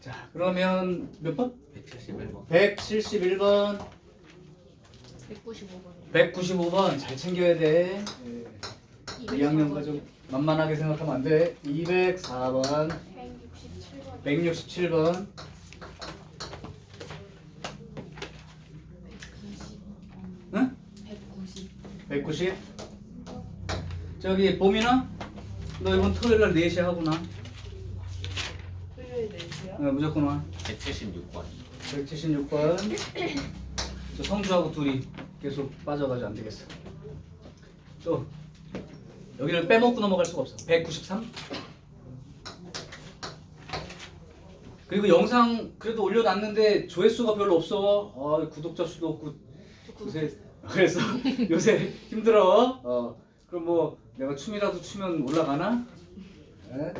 자, 그러면 몇 번? 171번. 171번, 195번. 195번 잘 챙겨야 돼. 2학년과 좀 만만하게 생각하면 안 돼. 204번, 167번. 167번, 190. 응? 190. 190. 저기 봄이나 너 이번 토요일 날 4시에 하구나. 토요일 4시요? 무조건 와. 176번. 176번. 저 성주하고 둘이 계속 빠져가지고 안 되겠어. 또 여기를 빼먹고 넘어갈 수가 없어. 193. 그리고 영상 그래도 올려놨는데 조회수가 별로 없어. 구독자 수도 없고 요새 그래서 요새 힘들어. 그럼 뭐 내가 춤이라도 추면 올라가나? 네?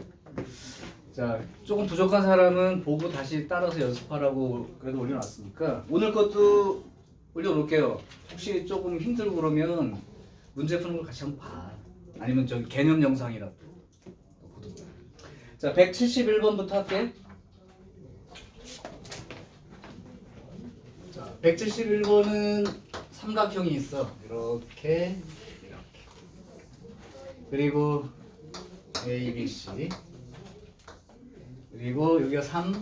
자, 조금 부족한 사람은 보고 다시 따라서 연습하라고 그래도 올려놨으니까 오늘 것도 올려놓을게요. 혹시 조금 힘들고 그러면 문제 푸는 걸 같이 한번 봐. 아니면 저기 개념 영상이라도. 자, 171번부터 할게. 자, 171번은 삼각형이 있어. 이렇게. 그리고 A, B, C. 그리고 여기가 3,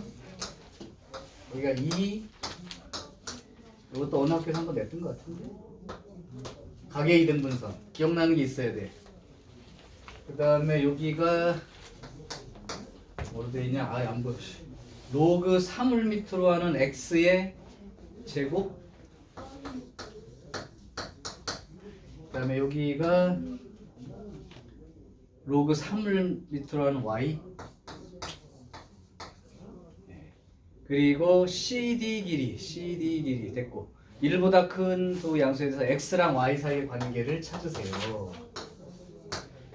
여기가 2. 이것도 어느 학교에서 한번 냈던 것 같은데. 가계 이등분선. 기억나는 게 있어야 돼. 그 다음에 여기가 뭐로 돼 있냐? 안 보여. 로그 3을 밑으로 하는 x의 제곱. 그 다음에 여기가 로그 3을 밑으로 하는 y. 그리고 CD 길이 됐고 1보다 큰 두 양수에 대해서 x랑 y 사이의 관계를 찾으세요.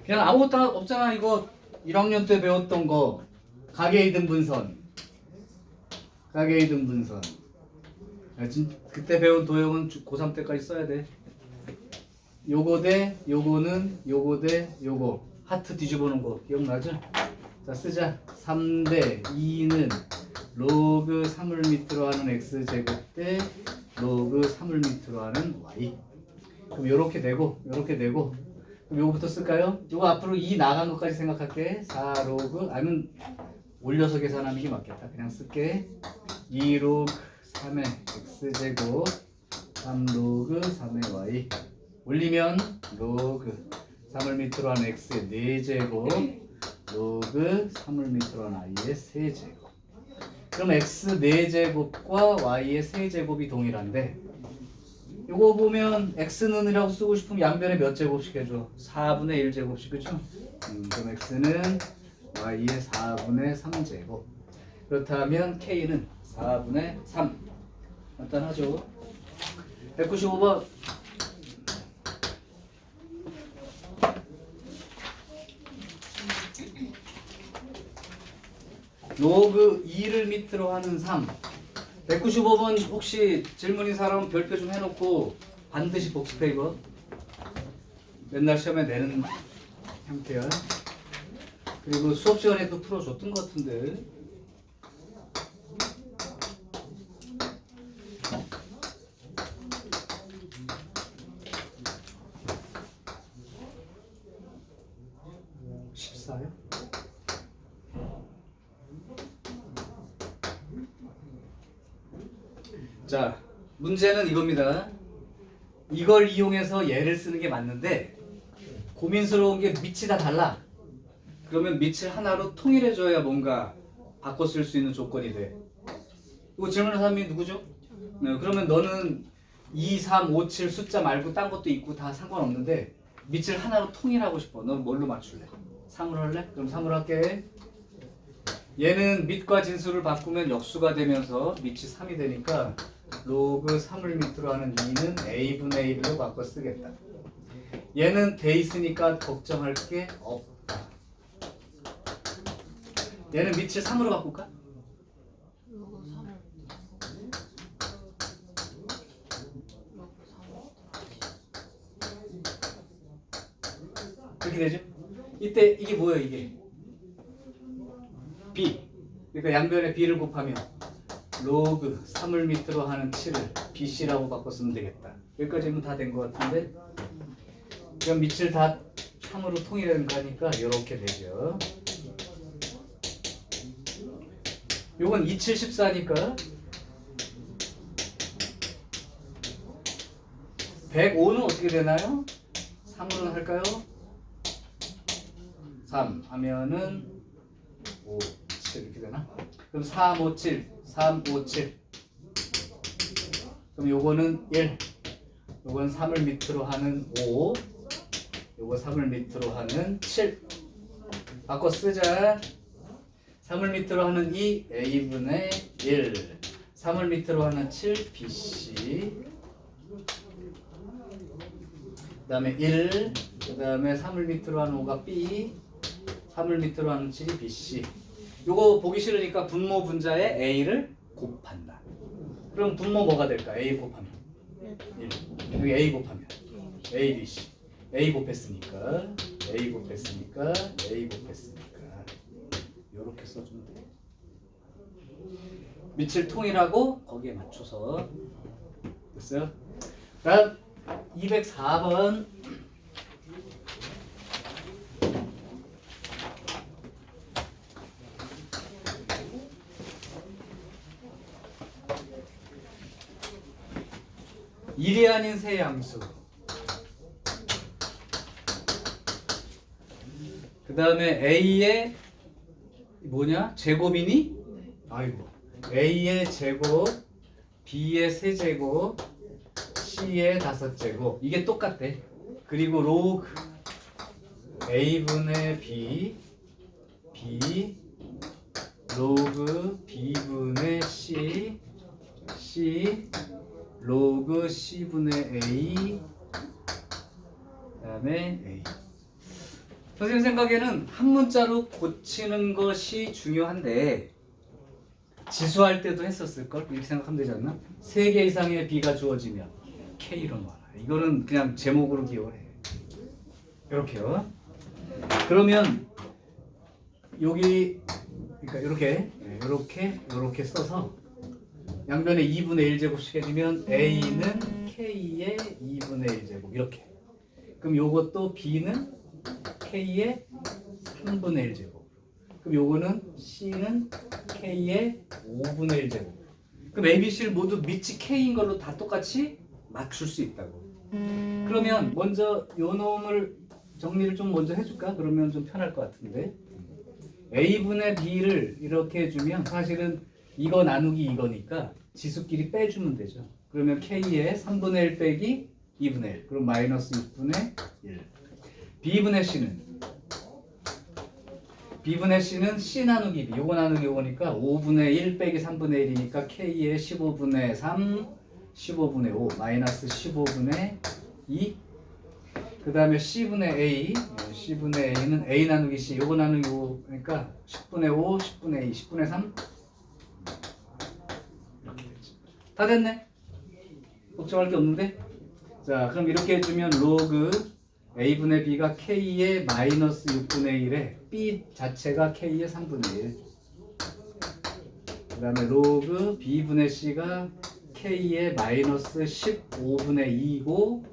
그냥 아무것도 없잖아. 이거 1학년 때 배웠던 거 가계 이등분선. 그때 배운 도형은 고3 때까지 써야 돼. 요거 대 요거는 요거 대 요거 하트 뒤집어 놓은 거 기억나죠? 자, 쓰자. 3대 2는 로그 3을 밑으로 하는 x제곱 대 로그 3을 밑으로 하는 y. 그럼 요렇게 되고 그럼 요거부터 쓸까요? 요거 앞으로 2 나간 것까지 생각할게. 4 로그 아니면 올려서 계산하는 게 맞겠다. 그냥 쓸게. 2 로그 3의 x제곱 3 로그 3의 y. 올리면 로그 3을 밑으로 하는 x의 4제곱 로그 3을 밑으로 하는 i의 3제곱. 그럼 x 4제곱과 y의 3제곱이 동일한데 요거 보면 x는이라고 쓰고 싶으면 양변에 몇 제곱씩 해줘? 4분의 1제곱씩, 그죠? 그럼 x는 y의 4분의 3제곱. 그렇다면 k는 4분의 3 간단하죠? 195번 로그 2를 밑으로 하는 3. 195번 혹시 질문인 사람은 별표 좀 해놓고 반드시 복습해. 이거 맨날 시험에 내는 형태야. 그리고 수업 시간에 또 풀어줬던 것 같은데. 자, 문제는 이겁니다. 이걸 이용해서 얘를 쓰는 게 맞는데 고민스러운 게 밑이 다 달라. 그러면 밑을 하나로 통일해줘야 뭔가 바꿔 쓸 수 있는 조건이 돼. 이거 질문한 사람이 누구죠? 네, 그러면 너는 2, 3, 5, 7 숫자 말고 딴 것도 있고 다 상관없는데 밑을 하나로 통일하고 싶어. 넌 뭘로 맞출래? 3으로 할래? 그럼 3으로 할게. 얘는 밑과 진수를 바꾸면 역수가 되면서 밑이 3이 되니까 로그 3을 밑으로 하는 2는 a분의 1로 바꿔 쓰겠다. 얘는 돼 있으니까 걱정할 게 없다. 얘는 밑을 3으로 바꿀까? 로그 3을 그렇게 되죠? 이때 이게 뭐예요? 이게 b. 그러니까 양변에 b를 곱하면 로그 3을 밑으로 하는 7을 bc라고 바꿔 쓰면 되겠다. 여기까지는 다 된 것 같은데 그럼 밑을 다 3으로 통일하는 거니까 이렇게 되죠. 요건 2714니까 105는 어떻게 되나요? 3으로 할까요? 3 하면은 5, 7 이렇게 되나? 그럼 3, 5, 7, 3, 5, 7 그럼 요거는 1 요건 3을 밑으로 하는 5 요거 3을 밑으로 하는 7 바꿔 쓰자. 3을 밑으로 하는 2 A분의 1 3을 밑으로 하는 7 BC 그 다음에 1 그 다음에 3을 밑으로 하는 5가 B 3을 밑으로 하는 7이 BC 요거 보기 싫으니까 분모 분자에 A를 곱한다. 그럼 분모 뭐가 될까? A 곱하면 1 여기 A 곱하면 A, BC A 곱했으니까 A 곱했으니까 A 곱했으니까 요렇게 써주면 돼. 밑을 통일하고 거기에 맞춰서 됐어요? 다음 204번 일이 아닌 세 양수 그 다음에 A의 뭐냐? 제곱이니? 아이고 A의 제곱 B의 세제곱 C의 5제곱 이게 똑같대. 그리고 로그 A분의 B B 로그 B분의 C C 로그 C분의 A 그 다음에 A 선생님 생각에는 한 문자로 고치는 것이 중요한데 지수할 때도 했었을걸? 이렇게 생각하면 되지 않나? 3개 이상의 B가 주어지면 K로 놔라. 이거는 그냥 제목으로 기억을 해. 이렇게요. 그러면 여기 그러니까 이렇게 써서 양변에 2분의 1제곱씩 해주면 A는 K의 2분의 1제곱 이렇게. 그럼 요것도 B는 K의 3분의 1제곱. 그럼 요거는 C는 K의 5분의 1제곱. 그럼 A, B, C를 모두 밑이 K인 걸로 다 똑같이 맞출 수 있다고. 그러면 먼저 요 놈을 정리를 좀 먼저 해줄까? 그러면 좀 편할 것 같은데 A분의 B를 이렇게 해주면 사실은 이거 나누기 이거니까 지수끼리 빼주면 되죠. 그러면 K의 3분의 1 빼기 2분의 1 그럼 마이너스 6분의 1 B분의 C는 C 나누기 B 요거 나누기 요거니까 5분의 1 빼기 3분의 1이니까 K의 15분의 3 15분의 5 마이너스 15분의 2 그 다음에 C분의 A는 A 나누기 C 요거 나누기 요거 그러니까 10분의 5 10분의 2 10분의 3 이렇게 되지. 다 됐네. 걱정할 게 없는데. 자 그럼 이렇게 해주면 로그 A분의 B가 K의 마이너스 6분의 1에 B 자체가 K의 3분의 1 그 다음에 로그 B분의 C가 K의 마이너스 15분의 2이고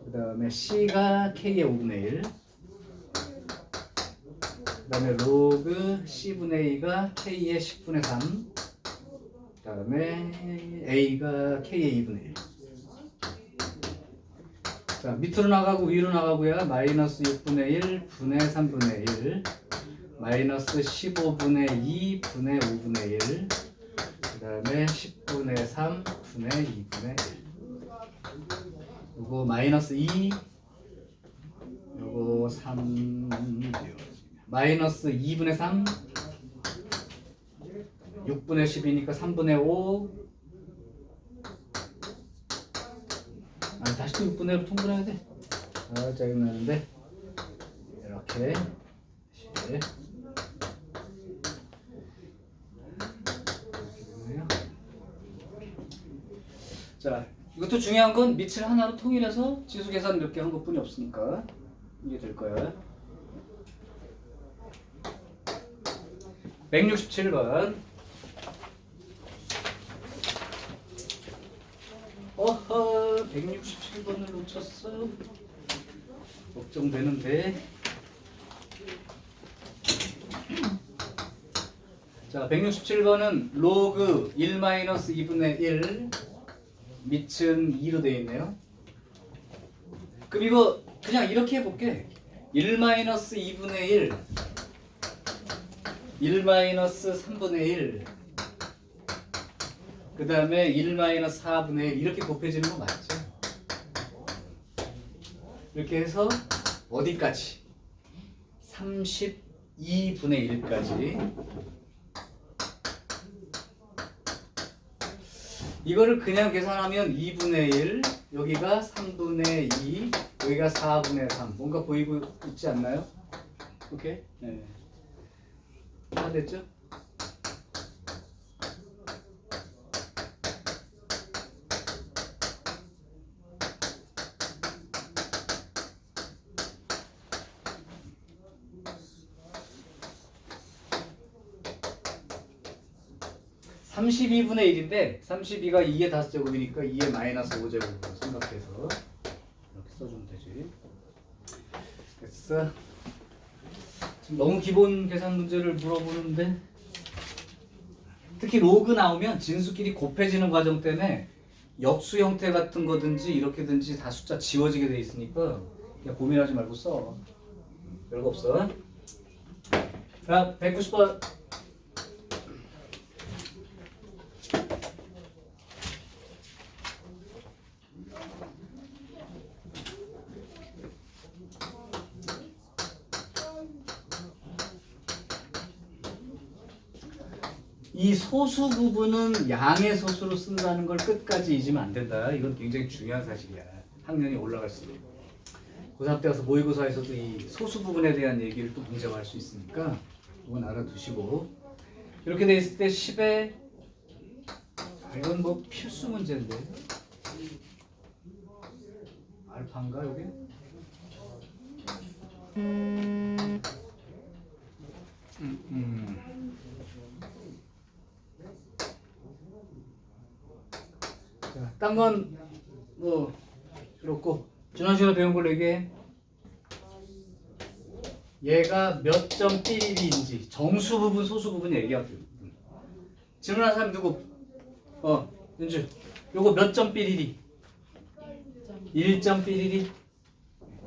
그 다음에 C가 K의 5분의 1 그 다음에 로그 C분의 A가 K의 10분의 3 그 다음에 A가 K의 2분의 1 자 밑으로 나가고 위로 나가고야 마이너스 6분의 1 분의 3분의 1 마이너스 15분의 2 분의 5분의 1 그 다음에 10분의 3 분의 2분의 1 요거 마이너스 2 요거 3 마이너스 2분의 3 6분의 10이니까 3분의 5 아니 다시 또 6분의 1로 통분해야 돼. 아 짜증나는데 이렇게 자 이것도 중요한 건 밑을 하나로 통일해서 지수 계산 몇 개 한 것뿐이 없으니까 이게 될 거야. 167번 어허 167번을 놓쳤어. 걱정되는데. 자 167번은 로그 1-2분의 1 밑은 2로 되어 있네요. 그럼 이거 그냥 이렇게 해볼게. 1-2분의 1 1-3분의 1 그 다음에 1-4분의 1 이렇게 곱해지는 거 맞죠? 이렇게 해서 어디까지? 32분의 1까지. 이거를 그냥 계산하면 2분의 1 여기가 3분의 2 여기가 4분의 3 뭔가 보이고 있지 않나요? 오케이? 네. 다 됐죠? (32분의 1인데) 32가 2의 5제곱이니까 2의 마이너스 5제곱으로 생각해서 이렇게 써주면 되지. 됐어. 지금 너무 기본 계산 문제를 물어보는데 특히 로그 나오면 진수끼리 곱해지는 과정 때문에 역수 형태 같은 거든지 이렇게든지 다 숫자 지워지게 돼 있으니까 그냥 고민하지 말고 써. 별거 없어. 자 190번 이 소수 부분은 양의 소수로 쓴다는 걸 끝까지 잊으면 안 된다. 이건 굉장히 중요한 사실이야. 학년이 올라갈수록. 고3 때 와서 모의고사에서도 이 소수 부분에 대한 얘기를 또 문제가 할 수 있으니까 이건 알아두시고. 이렇게 돼 있을 때 10에 이건 뭐 필수 문제인데 알파인가 여기? 딴 건 뭐 그렇고 지난 시간에 배운 걸로 얘기해. 얘가 몇 점 삐리리인지 정수 부분 소수 부분 얘기하고. 질문한 사람 누구? 윤주 요거 몇 점 삐리리? 1점 삐리리.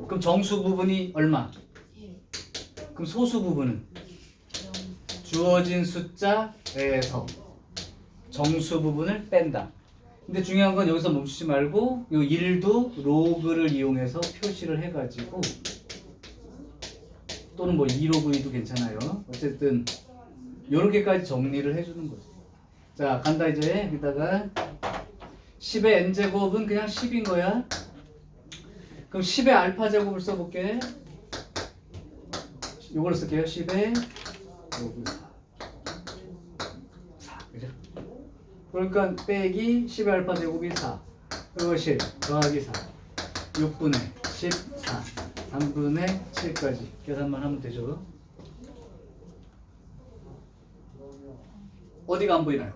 그럼 정수 부분이 얼마? 1 그럼 소수 부분은? 주어진 숫자에서 정수 부분을 뺀다. 근데 중요한 건 여기서 멈추지 말고 요 1도 로그를 이용해서 표시를 해가지고 또는 뭐 2로그 2도 괜찮아요. 어쨌든 요렇게까지 정리를 해주는 거지. 자 간다 이제. 여기다가 10의 n제곱은 그냥 10인 거야. 그럼 10의 알파 제곱을 써볼게. 요걸 쓸게요. 10의 로그 4. 그죠? 그러니까 빼기 10의 알파 제곱이 4. 그리고 10 더하기 4. 6분의 14. 3분의 7까지 계산만 하면 되죠. 어디가 안 보이나요?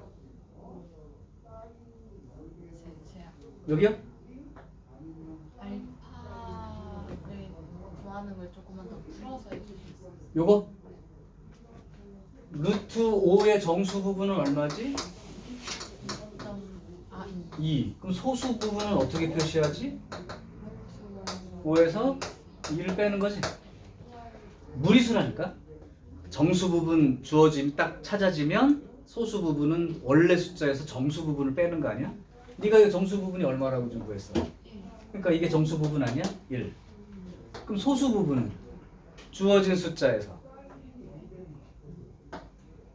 여기요? 알파를 구하는 걸 조금만 더 풀어서 해주세요. 요거? 루트 5의 정수 부분은 얼마지? 2. 그럼 소수 부분은 어떻게 표시하지? 5에서 2를 빼는 거지. 무리수라니까. 정수 부분 주어짐 딱 찾아지면 소수 부분은 원래 숫자에서 정수 부분을 빼는 거 아니야? 네가 이거 정수 부분이 얼마라고 좀 구했어? 그러니까 이게 정수 부분 아니야? 1. 그럼 소수 부분은 주어진 숫자에서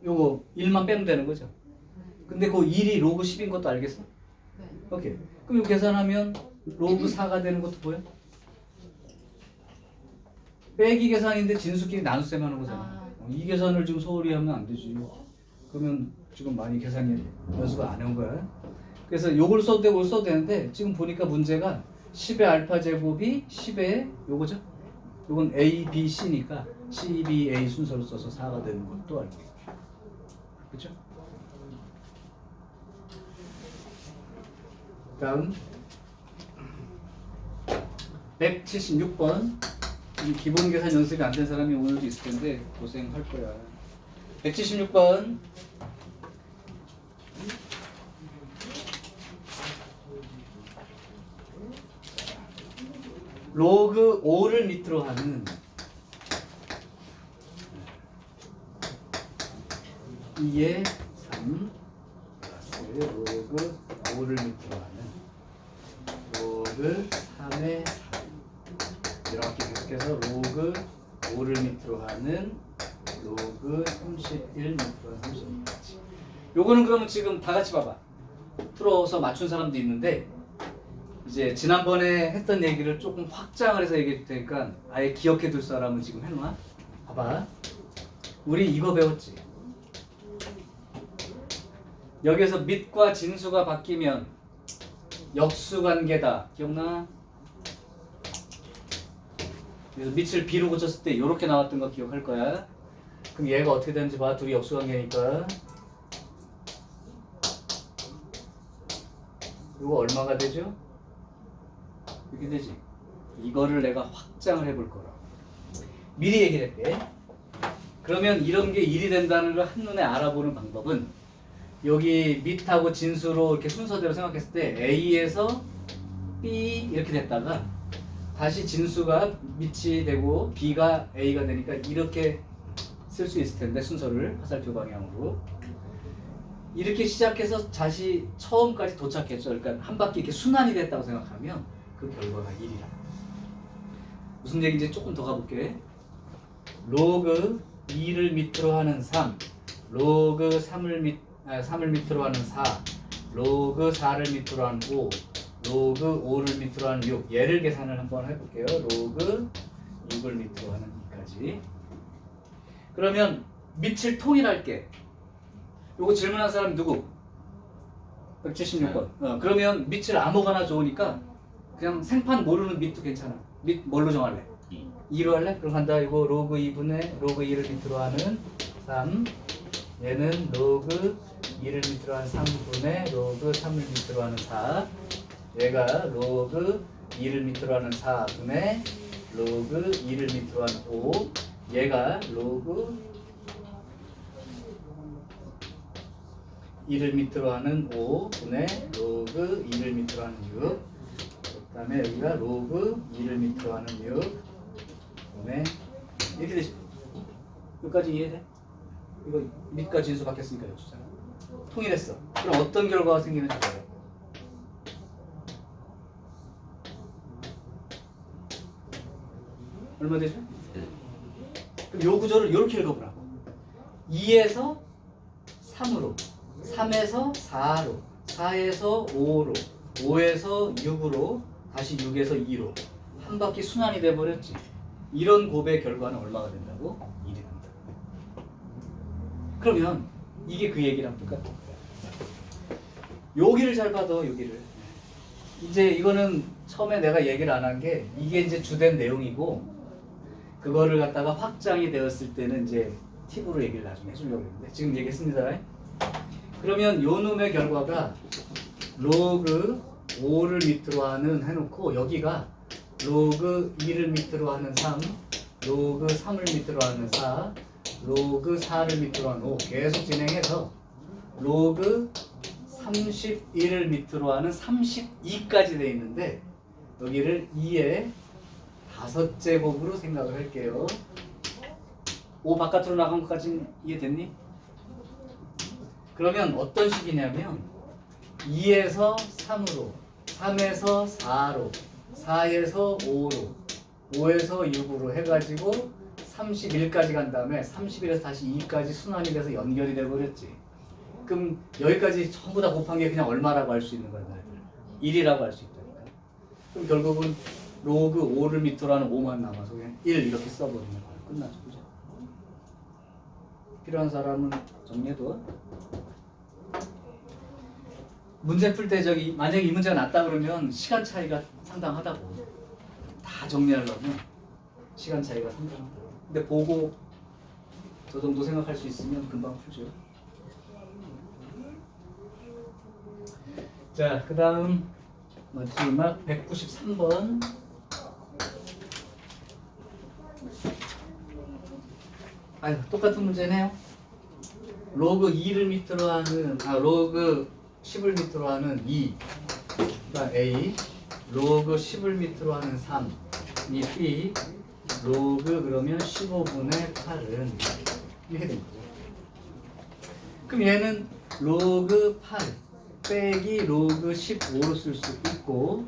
요거 1만 빼면 되는 거죠. 근데 그 1이 로그 10인 것도 알겠어? 네. 오케이. 그럼 이거 계산하면 로그 4가 되는 것도 보여? 빼기 계산인데 진수끼리 나눗셈 하는 거잖아. 이 계산을 지금 소홀히 하면 안 되지. 그러면 지금 많이 계산이 연습을 안 해온 거야. 그래서 요걸 써도 되고 이걸 써도 되는데 지금 보니까 문제가 10의 알파 제곱이 10의 요거죠? 요건 A, B, C니까 C, B, A 순서로 써서 4가 되는 것도 알고. 그렇죠? 다음 176번. 이 기본 계산 연습이 안 된 사람이 오늘도 있을 텐데 고생할 거야. 176번. 로그 5를 밑으로 하는 2의 3 플러스 로그 5를 밑으로 하는 로그 3의 3 이렇게 계속해서 로그 5를 밑으로 하는 로그 31 밑으로 하는 32까지. 요거는 그러면 지금 다 같이 봐봐. 풀어서 맞춘 사람도 있는데 이제 지난번에 했던 얘기를 조금 확장을 해서 얘기할 테니까 아예 기억해 둘 사람은 지금 해놔. 봐봐. 우리 이거 배웠지. 여기서 밑과 진수가 바뀌면 역수관계다. 기억나? 그래서 밑을 B로 고쳤을 때 이렇게 나왔던 거 기억할 거야. 그럼 얘가 어떻게 되는지 봐. 둘이 역수관계니까. 이거 얼마가 되죠? 이렇게 되지. 이거를 내가 확장을 해볼 거라. 미리 얘기를 할게. 그러면 이런 게 1이 된다는 걸 한눈에 알아보는 방법은 여기 밑하고 진수로 이렇게 순서대로 생각했을 때 A에서 B 이렇게 됐다가 다시 진수가 밑이 되고 B가 A가 되니까 이렇게 쓸 수 있을 텐데 순서를 화살표 방향으로 이렇게 시작해서 다시 처음까지 도착했죠. 그러니까 한 바퀴 이렇게 순환이 됐다고 생각하면 그 결과가 1이라. 무슨 얘기인지 조금 더 가볼게. 로그 2를 밑으로 하는 3, 로그 3을 밑으로 하는 4, 로그 4를 밑으로 하는 5, 로그 5를 밑으로 하는 6. 얘를 계산을 한번 해볼게요. 로그 6을 밑으로 하는 2까지. 그러면 밑을 통일할게. 요거 질문한 사람 누구? 176번. 그러면 밑을 아무거나 좋으니까 그냥 생판 모르는 밑도 괜찮아. 밑 뭘로 정할래? 2로 할래? 그럼 간다. 이거 로그 2분의 로그 2를 밑으로 하는 3. 얘는 로그 2를 밑으로 하는 3분의 로그 3을 밑으로 하는 4. 얘가 로그 2를 밑으로 하는 4분의 로그 2를 밑으로 하는 5. 얘가 로그 2를 밑으로 하는 5분의 로그 2를 밑으로 하는 6. 그 다음에 여기가 로그 2를 밑으로 하는 6분의 이렇게 되죠. 여기까지 이해돼? 이거 밑과 진수 바뀌었으니까 역수잖아. 통일했어. 그럼 어떤 결과가 생기는지 봐요. 얼마 되죠? 그럼 요 구조를 이렇게 읽어보라고. 2에서 3으로, 3에서 4로, 4에서 5로, 5에서 6으로, 다시 6에서 2로 한 바퀴 순환이 돼버렸지. 이런 곱의 결과는 얼마가 된다고? 1이 된다. 그러면 이게 그 얘기랑 똑같은 거야. 여기를 잘 봐도 여기를. 이제 이거는 처음에 내가 얘기를 안 한 게 이게 이제 주된 내용이고 그거를 갖다가 확장이 되었을 때는 이제 팁으로 얘기를 나중에 해주려고 했는데 지금 얘기했습니다. 그러면 요 놈의 결과가 로그 5를 밑으로 하는 해놓고 여기가 로그 2를 밑으로 하는 3, 로그 3을 밑으로 하는 4, 로그 4를 밑으로 하는 5 계속 진행해서 로그 31을 밑으로 하는 32까지 돼 있는데 여기를 2의 5째 곱으로 생각을 할게요. 5 바깥으로 나간 것까지 이해됐니? 그러면 어떤 식이냐면 2에서 3으로 3에서 4로 4에서 5로 5에서 6으로 해가지고 31까지 간 다음에 31에서 다시 2까지 순환이 돼서 연결이 돼버렸지. 그럼 여기까지 전부 다 곱한 게 그냥 얼마라고 할 수 있는 거야? 1이라고 할 수 있다니까. 그럼 결국은 로그 5를 밑으로 하는 5만 남아서 그냥 1 이렇게 써버리면 끝나죠. 그죠? 필요한 사람은 정리해둬. 문제 풀 때 저기 만약에 이 문제가 났다 그러면 시간 차이가 상당하다고. 다 정리하려면 시간 차이가 상당하다. 근데 보고 저 정도 생각할 수 있으면 금방 풀죠. 자, 그 다음 마지막 193번. 아유, 똑같은 문제네요. 로그 2를 밑으로 하는, 로그 10을 밑으로 하는 2가 A, 로그 10을 밑으로 하는 3이 B, 로그 그러면 15분의 8은 이렇게 된 거죠. 그럼 얘는 로그 8 빼기 로그 15로 쓸 수 있고,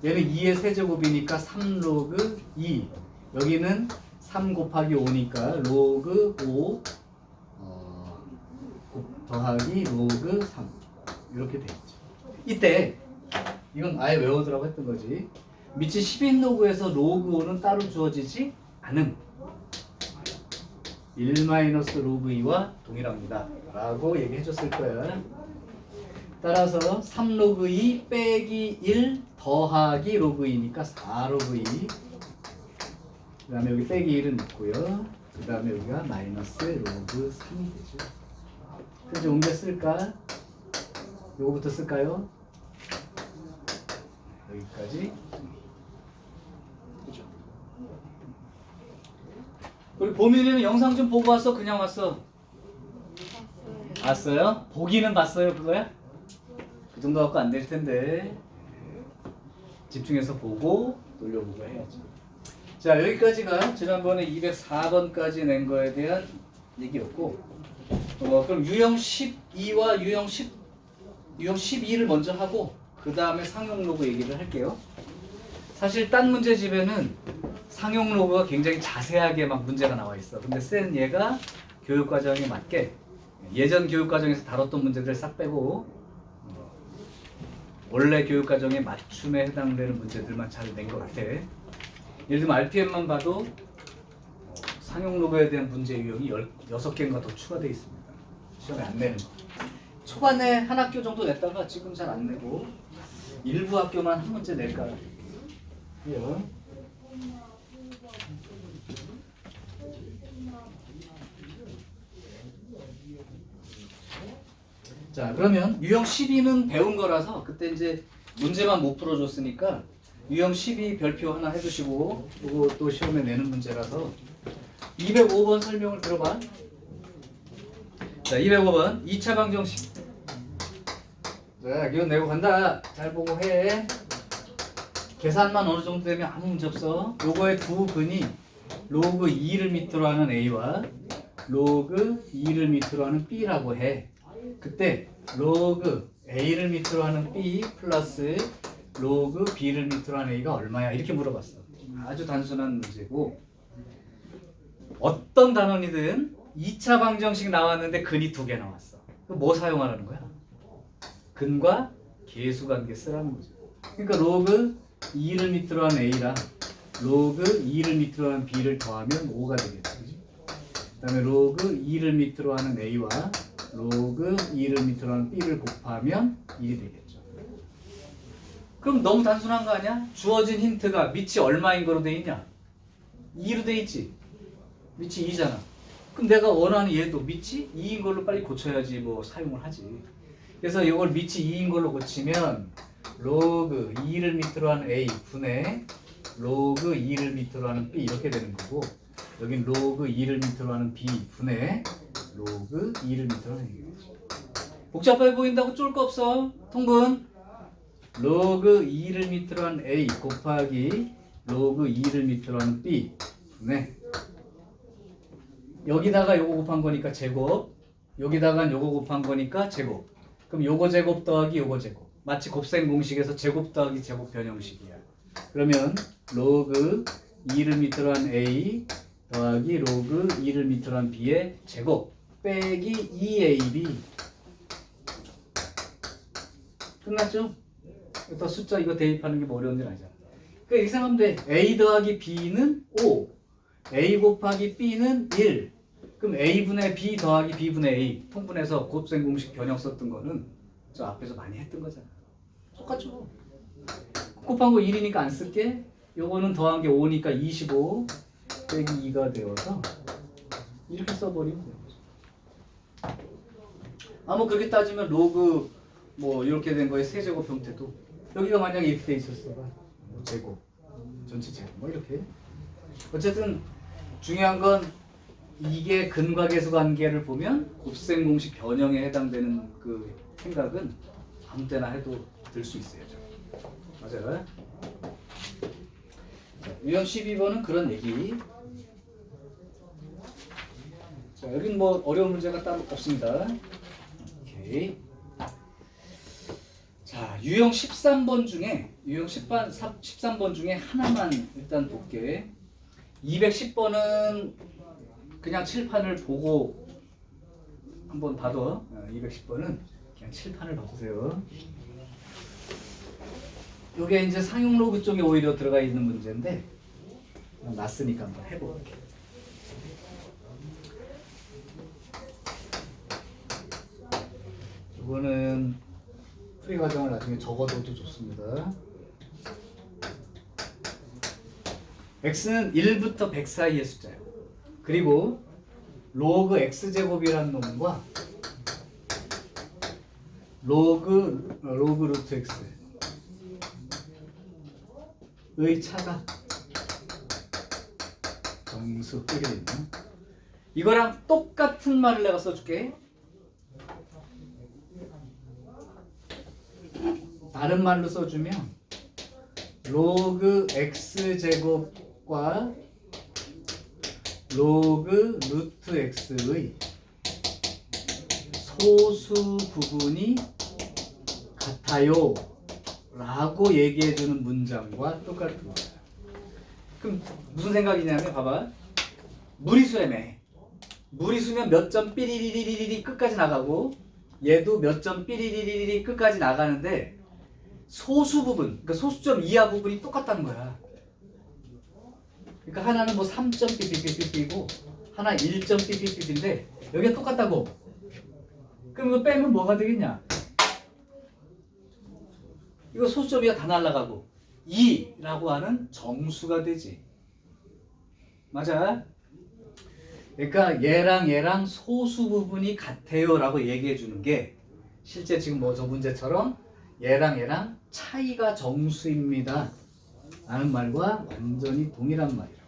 얘는 2의 세제곱이니까 3 로그 2, 여기는 3 곱하기 5니까 로그 5 더하기 로그 3 이렇게 되겠죠. 이때 이건 아예 외워두라고 했던 거지. 밑이 10인 로그에서 로그 5는 따로 주어지지 않음. 1 마이너스 로그 2와 동일합니다 라고 얘기해 줬을 거야. 따라서 3 로그 2 빼기 1 더하기 로그 2니까 4 로그 2, 그 다음에 여기 빼기 1은 있고요. 그 다음에 여기가 마이너스 로그 3이 되죠. 이제 옮겨 쓸까? 요거부터 쓸까요? 여기까지. 그죠? 우리 보민이는 영상 좀 보고 왔어? 그냥 왔어? 봤어요? 보기는 봤어요 그거야? 그 정도 갖고 안 될 텐데 집중해서 보고 돌려보고 해야지. 자, 여기까지가 지난번에 204번까지 낸 거에 대한 얘기였고, 그럼 유형 12와 유형 12를 먼저 하고 그 다음에 상용 로그 얘기를 할게요. 사실 딴 문제집에는 상용 로그가 굉장히 자세하게 막 문제가 나와 있어. 근데 쌤 얘가 교육과정에 맞게 예전 교육과정에서 다뤘던 문제들 싹 빼고 원래 교육과정에 맞춤에 해당되는 문제들만 잘 낸 것 같아. 예를 들면 RPM만 봐도 상용 로그에 대한 문제 유형이 6개인가 더 추가되어 있습니다. 시험에 안 내는 거. 초반에 한 학교 정도 냈다가 지금 잘 안 내고 일부 학교만 한 문제 낼까 해요. 자, 그러면 유형 12는 배운 거라서 그때 이제 문제만 못 풀어줬으니까 유형 12 별표 하나 해두시고, 그거 또 시험에 내는 문제라서 205번 설명을 들어봐. 자, 205번 2차 방정식. 자, 기운 내고 간다. 잘 보고 해. 계산만 어느 정도 되면 아무 문제 없어. 요거의 두 근이 로그 2를 밑으로 하는 A와 로그 2를 밑으로 하는 B라고 해. 그때 로그 A를 밑으로 하는 B 플러스 로그 B를 밑으로 하는 A가 얼마야? 이렇게 물어봤어. 아주 단순한 문제고, 어떤 단원이든 2차 방정식 나왔는데 근이 2개 나왔어. 그럼 뭐 사용하라는 거야? 근과 계수관계 쓰라는 거죠. 그러니까 로그 2를 밑으로 하는 A랑 로그 2를 밑으로 하는 B를 더하면 5가 되겠죠. 그 다음에 로그 2를 밑으로 하는 A와 로그 2를 밑으로 하는 B를 곱하면 1이 되겠죠. 그럼 너무 단순한 거 아니야? 주어진 힌트가 밑이 얼마인 거로 돼 있냐? 2로 돼 있지. 밑이 2잖아. 그럼 내가 원하는 얘도 밑이 2인 걸로 빨리 고쳐야지 뭐 사용을 하지. 그래서 이걸 밑이 2인 걸로 고치면 로그 2를 밑으로 하는 A 분의 로그 2를 밑으로 하는 B 이렇게 되는 거고, 여긴 로그 2를 밑으로 하는 B 분의 로그 2를 밑으로 하는 얘기겠지. 복잡해 보인다고 쫄 거 없어. 통분 로그 2를 밑으로 하는 A 곱하기 로그 2를 밑으로 하는 B 분의, 여기다가 요거 곱한 거니까 제곱, 여기다가 요거 곱한 거니까 제곱. 그럼 요거 제곱 더하기 요거 제곱. 마치 곱셈 공식에서 제곱 더하기 제곱 변형식이야. 그러면 로그 2를 밑으로 한 A 더하기 로그 2를 밑으로 한 B의 제곱 빼기 2AB. 끝났죠? 또 숫자 이거 대입하는 게 뭐 어려운 일 아니잖아. 그러니까 이렇게 생각하면 돼. A 더하기 B는 5, A 곱하기 B는 1. 그럼 A분의 B 더하기 B분의 A 통분해서 곱셈 공식 변형 썼던 거는 저 앞에서 많이 했던 거잖아. 똑같죠. 곱한 거 1이니까 안 쓸게. 요거는 더한 게 5니까 25 빼기 2가 되어서 이렇게 써버리면 되는 거죠. 뭐 그렇게 따지면 로그 뭐 이렇게 된 거에 세제곱 형태도 여기가 만약에 이렇게 돼 있었어. 뭐 제곱, 전체 제곱 뭐 이렇게. 어쨌든 중요한 건 이게 근과계수 관계를 보면 곱셈 공식 변형에 해당되는 그 생각은 아무 때나 해도 들 수 있어요. 맞아요. 유형 12번은 그런 얘기. 자, 여긴 뭐 어려운 문제가 따로 없습니다. 오케이. 자, 유형 13번 중에 유형 13번 중에 하나만 일단 볼게. 210번은 그냥 칠판을 보고 한번 봐도 210번은 그냥 칠판을 봐주세요. 이게 이제 상용 로그 쪽에 오히려 들어가 있는 문제인데 놨으니까 한번 해볼게. 이거는 풀이 과정을 나중에 적어둬도 좋습니다. x는 1부터 100 사이의 숫자예요. 그리고 로그 x제곱이라는 놈과 로그 루트 x의 차가 정수 이렇게 되네. 이거랑 똑같은 말을 내가 써줄게. 다른 말로 써주면 로그 x제곱과 로그 루트 x의 소수 부분이 같아요 라고 얘기해주는 문장과 똑같은 거야. 그럼 무슨 생각이냐면 봐봐. 무리수애매. 무리수면 몇 점 삐리리리리리 끝까지 나가고 얘도 몇 점 삐리리리리 끝까지 나가는데 소수 부분, 그러니까 소수점 이하 부분이 똑같다는 거야. 그러니까 하나는 뭐 3점 삐삐삐삐삐고 하나 1점 삐삐삐삐인데 여기가 똑같다고. 그럼 이거 빼면 뭐가 되겠냐? 이거 소수점 이하 다 날라가고 2라고 하는 정수가 되지. 맞아? 그러니까 얘랑 소수 부분이 같아요 라고 얘기해 주는 게 실제 지금 뭐 저 문제처럼 얘랑 차이가 정수입니다 라는 말과 완전히 동일한 말이라고.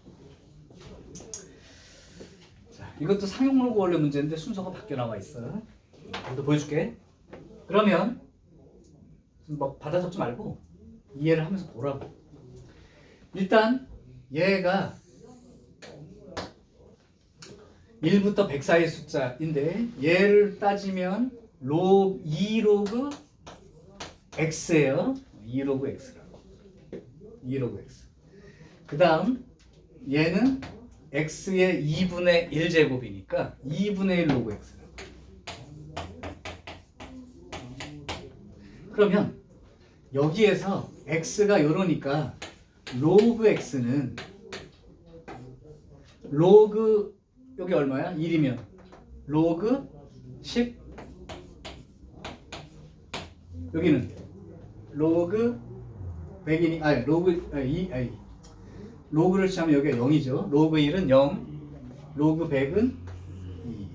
자, 이것도 상용 로그 원래 문제인데 순서가 바뀌어 나와 있어. 이것도 보여줄게. 그러면 뭐 받아 적지 말고 이해를 하면서 보라고. 일단 얘가 1부터 100 사이의 숫자인데 얘를 따지면 2로그 x예요. 2로그 x라고. 2로그 x. 그 다음 얘는 x의 2분의 1제곱이니까 2분의 1 로그 x라고. 그러면 여기에서 x가 요러니까 로그 x는 로그 여기 얼마야? 1이면 로그 10 여기는 로그 100이니 아니 로그 2 아니 로그를 취하면 여기가 0이죠. 로그 1은 0 로그 100은 2.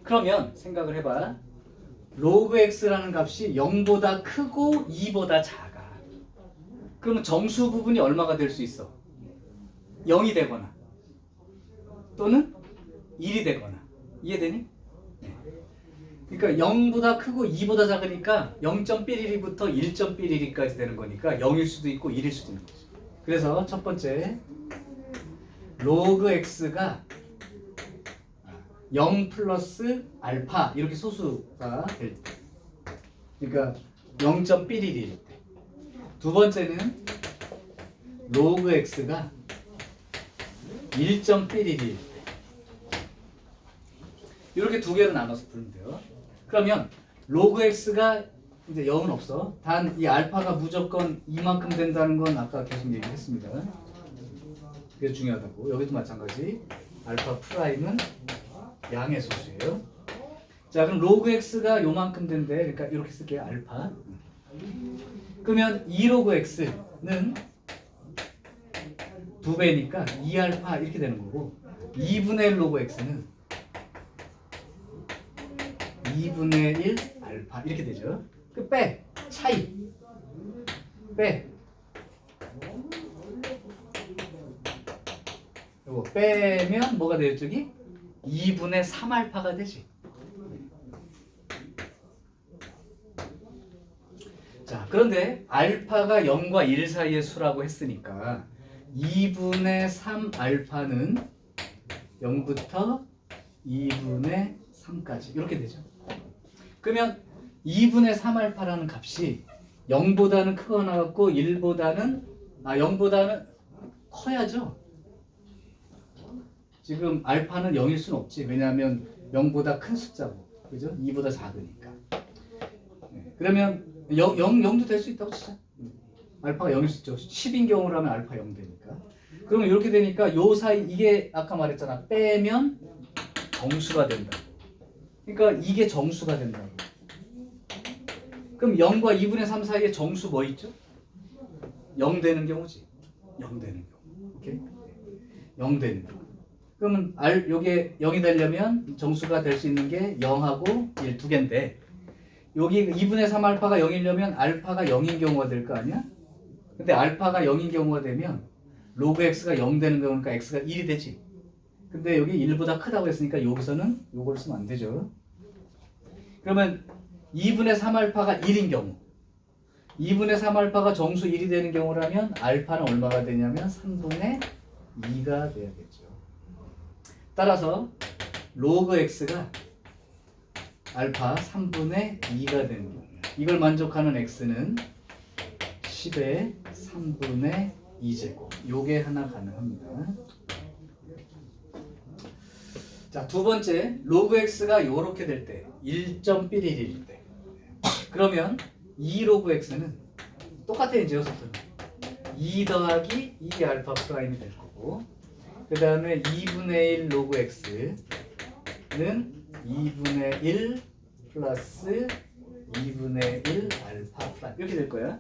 그러면 생각을 해봐. 로그 x라는 값이 0보다 크고 2보다 작아. 그러면 정수 부분이 얼마가 될 수 있어? 0이 되거나 또는 1이 되거나. 이해되니? 네. 그러니까 0보다 크고 2보다 작으니까 0.1mm부터 1.1mm까지 되는 거니까 0일 수도 있고 1일 수도 있는 거지. 그래서 첫 번째 로그 x가 0 플러스 알파 이렇게 소수가 될 때, 그러니까 0.1mm일 때. 두 번째는 로그 x가 1.1mm일 때. 이렇게 두 개로 나눠서 부르면 돼요. 그러면 로그 x가 이제 0은 없어. 단 이 알파가 무조건 이만큼 된다는 건 아까 계속 얘기했습니다. 그게 중요하다고. 여기도 마찬가지. 알파 프라임은 양의 소수예요. 자, 그럼 로그 x가 요만큼 된대. 그러니까 이렇게 쓸게요. 알파. 그러면 2로그 x는 2배니까 2알파 이렇게 되는 거고 2분의 1 로그 x는 2분의 1 알파 이렇게 되죠. 그 빼. 차이 빼. 이거 빼면 뭐가 돼요, 저기? 2분의 3알파가 되지. 자, 그런데 알파가 0과 1 사이의 수라고 했으니까 2분의 3알파는 0부터 2분의 3까지 이렇게 되죠. 그러면 2분의 3알파라는 값이 0보다는 크거나 같고 0보다는 커야죠. 지금 알파는 0일 수는 없지. 왜냐하면 0보다 큰 숫자고, 그죠? 2보다 작으니까. 네. 그러면 0도 될 수 있다고 치자. 알파가 0일 수 있죠. 10인 경우라면 알파 0 되니까. 그러면 이렇게 되니까 요 사이, 이게 아까 말했잖아. 빼면 정수가 된다. 그러니까 이게 정수가 된다고. 그럼 0과 2분의 3 사이에 정수 뭐 있죠? 0 되는 경우지. 0 되는 경우. 오케이? 0 되는 경우. 그러면 요게 0이 되려면 정수가 될 수 있는 게 0하고 1 두 개인데, 여기 2분의 3 알파가 0이려면 알파가 0인 경우가 될 거 아니야? 근데 알파가 0인 경우가 되면 로그 x가 0 되는 거니까 x가 1이 되지. 근데 여기 1보다 크다고 했으니까 여기서는 요걸 쓰면 안 되죠. 그러면 2분의 3 알파가 1인 경우, 2분의 3 알파가 정수 1이 되는 경우라면 알파는 얼마가 되냐면 3분의 2가 돼야겠죠. 따라서 로그 x가 알파 3분의 2가 되는 경우, 이걸 만족하는 x는 10의 3분의 2제곱. 요게 하나 가능합니다. 자, 두 번째, 로그 x가 요렇게 될 때 1.11일 때, 그러면 2 로그 x는 똑같아. 이제 여기서부터 2 더하기 이게 알파 프라임이 될 거고, 그 다음에 2분의 1 로그 x는 2분의 1 플러스 2분의 1 알파 프라임 이렇게 될 거야.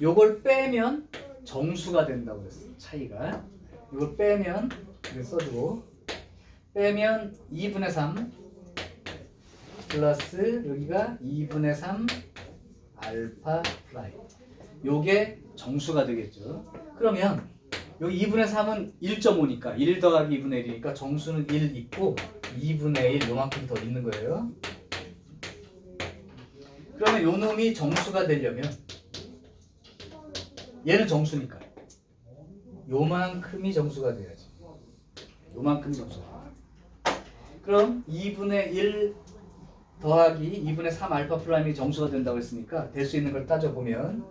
요걸 빼면 정수가 된다고 그랬어. 차이가. 이걸 빼면 이렇게 써주고, 빼면 2분의 3 플러스 여기가 2분의 3 알파 프라임. 요게 정수가 되겠죠. 그러면 여기 2분의 3은 1.5니까 1 더하기 2분의 1이니까 정수는 1 있고 2분의 1 요만큼 더 있는 거예요. 그러면 요 놈이 정수가 되려면 얘는 정수니까 요만큼이 정수가 돼야지. 요만큼이 정수가 돼야지. 그럼 2분의 1 더하기 2분의 3 알파 프라임이 정수가 된다고 했으니까 될 수 있는 걸 따져보면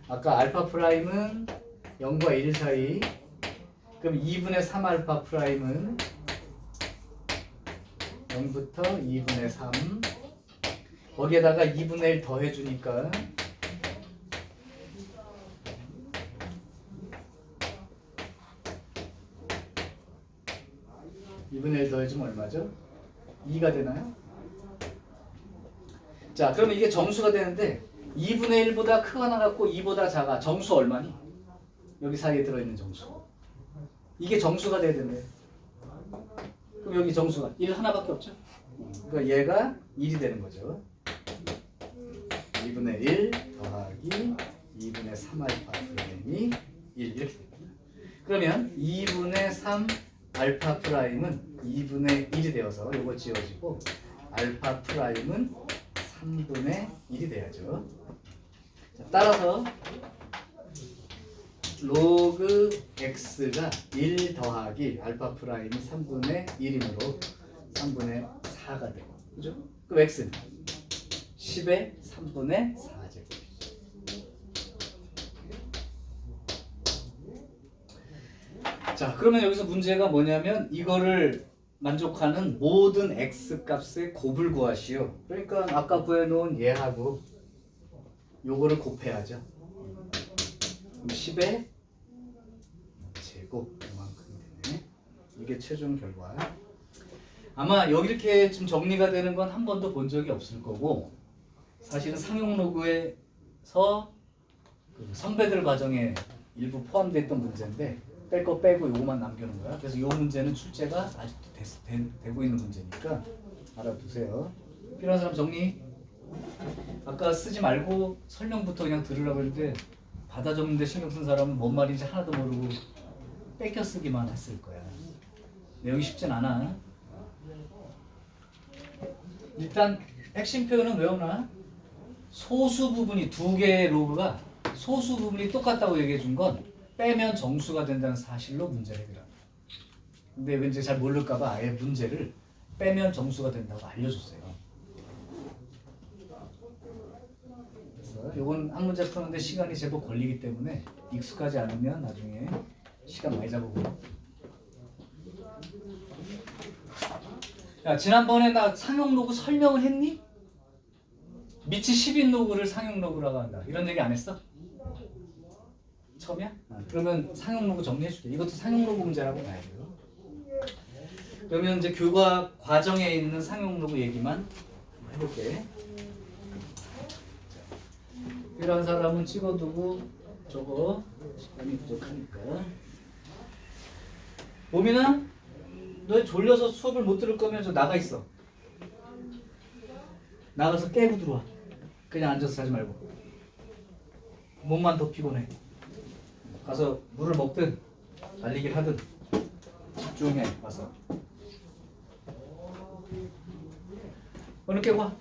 아까 알파 프라임은 0과 1 사이, 그럼 2분의 3 알파 프라임은 0부터 2분의 3, 거기에다가 2분의 1 더해주니까 2분의 1 더해주면 얼마죠? 2가 되나요? 자, 그러면 이게 정수가 되는데 2분의 1보다 크거나 같고 2보다 작아. 정수 얼마니? 여기 사이에 들어있는 정수. 이게 정수가 돼야 된대. 그럼 여기 정수가 1 하나밖에 없죠? 그러니까 얘가 1이 되는 거죠. 2분의 1 더하기 2분의 3 알파 프라임이 1 이렇게 됩니다. 그러면 2분의 3 알파 프라임은 2분의 1이 되어서 이거 지워지고 알파 프라임은 3분의 1이 돼야죠. 자, 따라서 로그 x가 1 더하기 알파 프라임이 3분의 1이므로 3분의 4가 되고, 그죠? 그럼 x는 10의 3분의 4제곱이죠. 자, 그러면 여기서 문제가 뭐냐면 이거를 만족하는 모든 x 값의 곱을 구하시오. 그러니까 아까 구해놓은 얘하고 요거를 곱해야죠. 그럼 10의 제곱 이만큼 되네. 이게 최종 결과. 아마 여기 이렇게 좀 정리가 되는 건 한 번도 본 적이 없을 거고, 사실은 상용 로그에서 그 선배들 과정에 일부 포함됐던 문제인데 뺄 거 빼고 요거만 남겨놓은 거야. 그래서 요 문제는 출제가 아직도 되고 있는 문제니까 알아두세요. 필요한 사람 정리. 아까 쓰지 말고 설명부터 그냥 들으라고 했는데 받아 적는데 신경 쓴 사람은 뭔 말인지 하나도 모르고 뺏겨 쓰기만 했을 거야. 내용이 쉽진 않아. 일단 핵심 표현은 외우나? 소수 부분이 두 개의 로그가 소수 부분이 똑같다고 얘기해 준 건 빼면 정수가 된다는 사실로 문제를 해결합니다. 근데 왠지 잘 모를까봐 아예 문제를 빼면 정수가 된다고 알려줬어요. 그래서 이건 한 문제 푸는데 시간이 제법 걸리기 때문에 익숙하지 않으면 나중에 시간 많이 잡고. 야, 지난번에 나 상용 로그 설명을 했니? 미치 10인 로그를 상용 로그라고 한다. 이런 얘기 안 했어? 처음이야? 그러면 상용 로그 정리해줄게. 이것도 상용 로그 문제라고 봐야 돼요. 그러면 이제 교과 과정에 있는 상용 로그 얘기만 해볼게. 필요한 사람은 찍어두고 저거 시간이 부족하니까. 보민아, 너 졸려서 수업을 못 들을 거면 저 나가 있어. 나가서 깨고 들어와. 그냥 앉아서 하지 말고. 몸만 더 피곤해. 가서 물을 먹든 달리기를 하든 집중해. 가서. 오늘 깨고 와.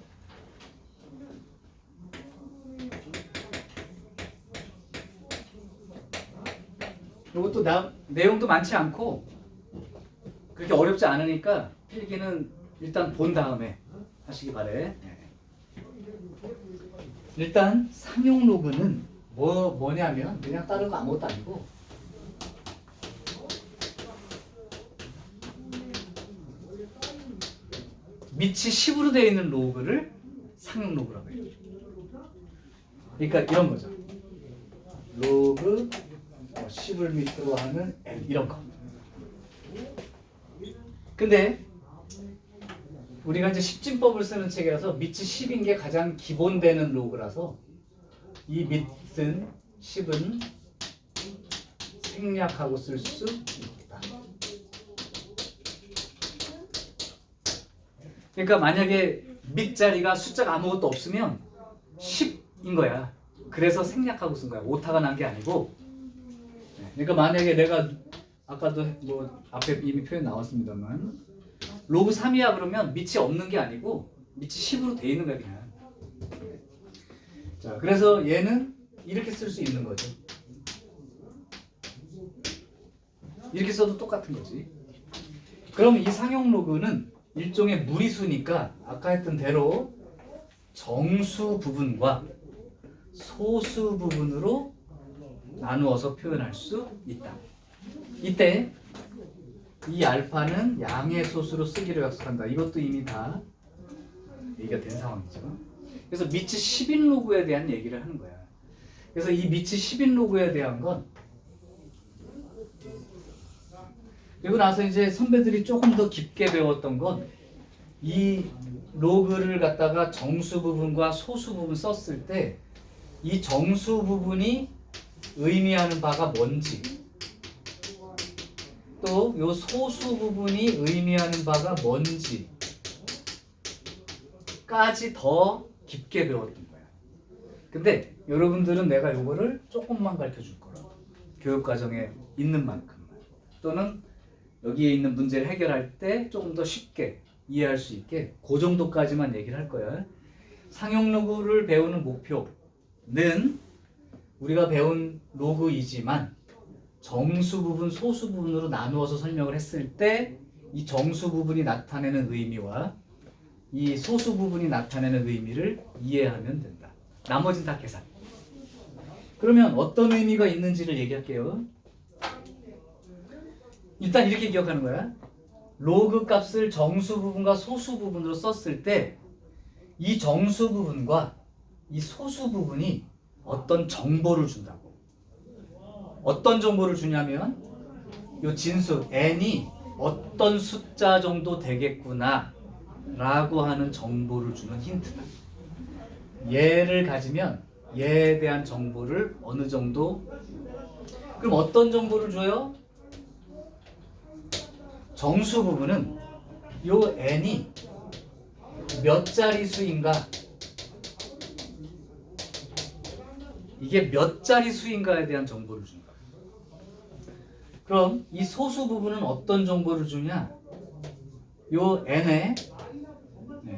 이것도 내용도 많지 않고 그렇게 어렵지 않으니까 필기는 일단 본 다음에 하시기 바래. 일단 상용 로그는 뭐냐면 그냥 다른 거 아무것도 아니고 밑이 10으로 되어 있는 로그를 상용 로그라고 해요. 그러니까 이런 거죠. 로그 10을 밑으로 하는 L 이런 거. 근데 우리가 이제 십진법을 쓰는 책이라서 밑이 10인 게 가장 기본되는 로그라서 이 밑은 10은 생략하고 쓸 수 있다. 그러니까 만약에 밑자리가 숫자가 아무것도 없으면 10인 거야. 그래서 생략하고 쓴 거야. 오타가 난 게 아니고. 그러니까 만약에 내가 아까도 뭐 앞에 이미 표현 나왔습니다만 로그 3이야 그러면 밑이 없는 게 아니고 밑이 10으로 돼 있는 거야 그냥. 자, 그래서 얘는 이렇게 쓸 수 있는 거죠. 이렇게 써도 똑같은 거지. 그럼 이 상용 로그는 일종의 무리수니까 아까 했던 대로 정수 부분과 소수 부분으로 나누어서 표현할 수 있다. 이때 이 알파는 양의 소수로 쓰기로 약속한다. 이것도 이미 다 얘기가 된 상황이죠. 그래서 밑이 10인 로그에 대한 얘기를 하는 거야. 그래서 이 밑이 10인 로그에 대한 건 그리고 나서 이제 선배들이 조금 더 깊게 배웠던 건 이 로그를 갖다가 정수 부분과 소수 부분 썼을 때 이 정수 부분이 의미하는 바가 뭔지 또 요 소수 부분이 의미하는 바가 뭔지까지 더 깊게 배웠던 거야. 근데 여러분들은 내가 요거를 조금만 가르쳐 줄 거라. 교육 과정에 있는 만큼만. 또는 여기에 있는 문제를 해결할 때 조금 더 쉽게 이해할 수 있게 그 정도까지만 얘기를 할 거야. 상용 로그를 배우는 목표는 우리가 배운 로그이지만 정수 부분, 소수 부분으로 나누어서 설명을 했을 때 이 정수 부분이 나타내는 의미와 이 소수 부분이 나타내는 의미를 이해하면 된다. 나머지는 다 계산. 그러면 어떤 의미가 있는지를 얘기할게요. 일단 이렇게 기억하는 거야. 로그 값을 정수 부분과 소수 부분으로 썼을 때 이 정수 부분과 이 소수 부분이 어떤 정보를 준다고. 어떤 정보를 주냐면 이 진수 n이 어떤 숫자 정도 되겠구나 라고 하는 정보를 주는 힌트다. 얘를 가지면 얘에 대한 정보를 어느 정도. 그럼 어떤 정보를 줘요? 정수 부분은 요 n이 몇 자리 수인가 이게 몇 자리 수인가에 대한 정보를 준다. 그럼 이 소수 부분은 어떤 정보를 주냐? 요 n의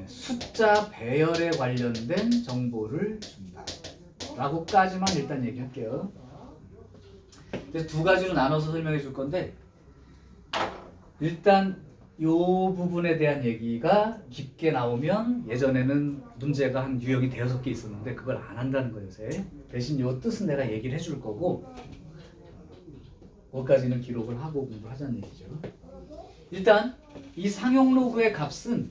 숫자 배열에 관련된 정보를 준다 라고까지만 일단 얘기할게요. 그래서 두 가지로 나눠서 설명해 줄 건데, 일단 요 부분에 대한 얘기가 깊게 나오면, 예전에는 문제가 한 유형이 5개 있었는데 그걸 안 한다는 거예요 요새. 대신 요 뜻은 내가 얘기를 해줄 거고, 거기까지는 기록을 하고 공부하자는 얘기죠. 일단 이 상용 로그의 값은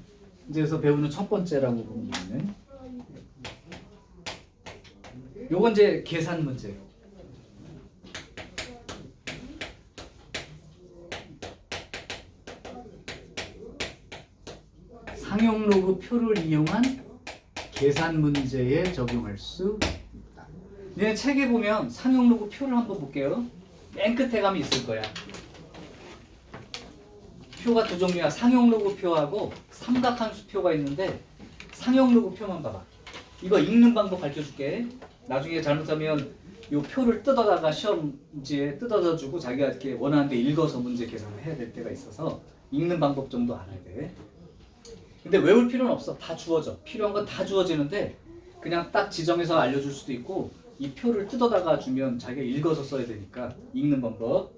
이제 여기서 배우는 첫 번째라고 보면 되는, 요건 이제 계산 문제. 상용 로그 표를 이용한 계산 문제에 적용할 수 있다. 얘네 책에 보면 상용 로그 표를 한번 볼게요. 맨 끝에 가면 있을 거야. 표가 두 종류야. 상용 로그 표하고 삼각함수 표가 있는데, 상용 로그 표만 봐봐. 이거 읽는 방법 가르쳐줄게. 나중에 잘못하면 이 표를 뜯어다가 시험지에 뜯어다 주고 자기가 이렇게 원하는 데 읽어서 문제 계산을 해야 될 때가 있어서 읽는 방법 정도 알아야 돼. 근데 외울 필요는 없어. 다 주어져. 필요한 건 다 주어지는데 그냥 딱 지정해서 알려줄 수도 있고, 이 표를 뜯어다가 주면 자기가 읽어서 써야 되니까 읽는 방법.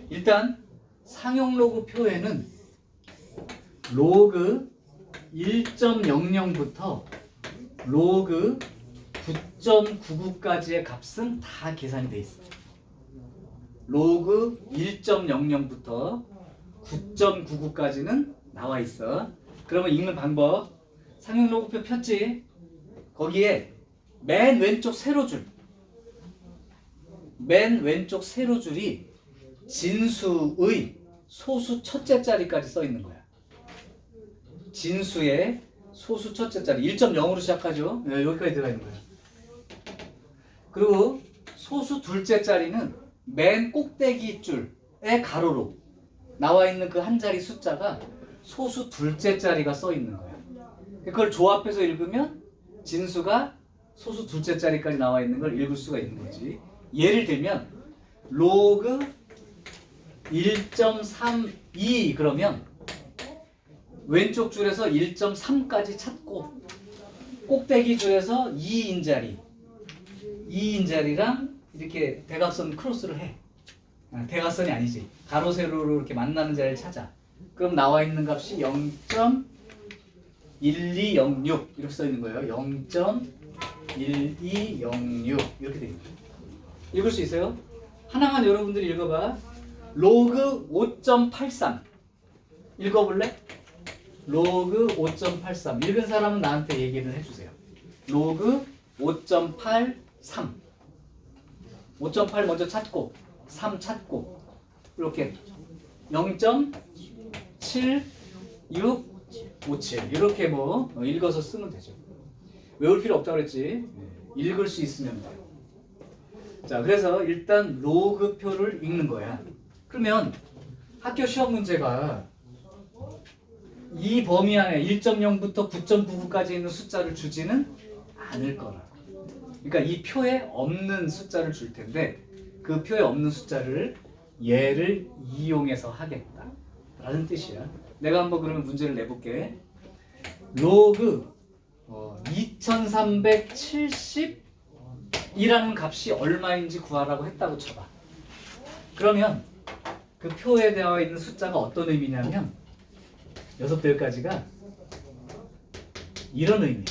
일단 상용 로그 표에는 로그 1.00부터 로그 9.99까지의 값은 다 계산이 돼 있어. 로그 1.00부터 9.99까지는 나와 있어. 그러면 읽는 방법, 상용 로그표 폈지? 거기에 맨 왼쪽 세로줄, 맨 왼쪽 세로줄이 진수의 소수 첫째 자리까지 써 있는 거야. 진수의 소수 첫째 자리 1.0으로 시작하죠. 네, 여기까지 들어가 있는 거야. 그리고 소수 둘째 자리는 맨 꼭대기 줄의 가로로 나와 있는 그 한 자리 숫자가 소수 둘째 자리가 써 있는 거야. 그걸 조합해서 읽으면 진수가 소수 둘째 자리까지 나와 있는 걸 읽을 수가 있는 거지. 예를 들면 로그 1.32 그러면 왼쪽 줄에서 1.3까지 찾고, 꼭대기 줄에서 2인 자리랑 이렇게 대각선 크로스를 해. 대각선이 아니지. 가로 세로로 이렇게 만나는 자리를 찾아. 그럼 나와 있는 값이 0.1206 이렇게 써 있는 거예요. 0.1206 이렇게 돼 있는 거예요. 읽을 수 있어요? 하나만 여러분들이 읽어봐. 로그 5.83 읽어볼래? 로그 5.83 읽은 사람은 나한테 얘기를 해주세요. 로그 5.83 5.8 먼저 찾고 3 찾고 이렇게 0.7657 이렇게 뭐 읽어서 쓰면 되죠. 외울 필요 없다고 그랬지. 읽을 수 있으면 돼요. 자, 그래서 일단 로그표를 읽는 거야. 그러면 학교 시험 문제가 이 범위 안에 1.0부터 9.99까지 있는 숫자를 주지는 않을 거라. 그러니까 이 표에 없는 숫자를 줄 텐데 그 표에 없는 숫자를 얘를 이용해서 하겠다 라는 뜻이야. 내가 한번 그러면 문제를 내볼게. 로그 2370이라는 값이 얼마인지 구하라고 했다고 쳐봐. 그러면 그 표에 되어 있는 숫자가 어떤 의미냐면 6배까지가 이런 의미야.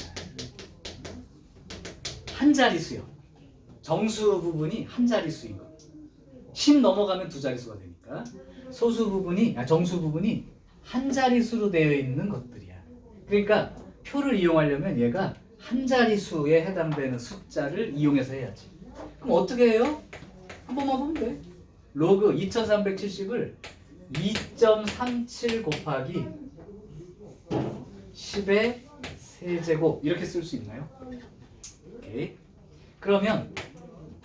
한 자리수요. 정수 부분이 한 자리수인 거. 10 넘어가면 두 자리수가 되니까 소수 부분이 정수 부분이 한 자리수로 되어 있는 것들이야. 그러니까 표를 이용하려면 얘가 한 자리수에 해당되는 숫자를 이용해서 해야지. 그럼 어떻게 해요? 한 번만 보면 돼. 로그 2370을 2.37 곱하기 10의 세제곱 이렇게 쓸 수 있나요? 오케이. 그러면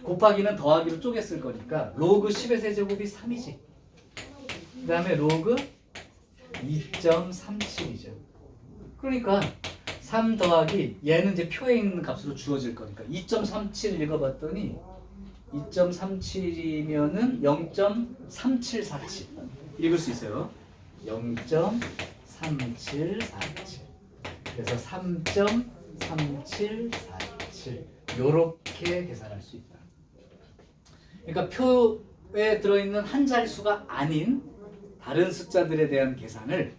곱하기는 더하기로 쪼갰을 거니까 로그 10의 세제곱이 3이지. 그 다음에 로그 2.37이죠. 그러니까 3 더하기 얘는 이제 표에 있는 값으로 주어질 거니까 2.37 읽어봤더니 2.37이면은 0.3747 읽을 수 있어요. 0.3747 그래서 3.3747 요렇게 계산할 수 있다. 그러니까 표에 들어있는 한 자릿수가 아닌 다른 숫자들에 대한 계산을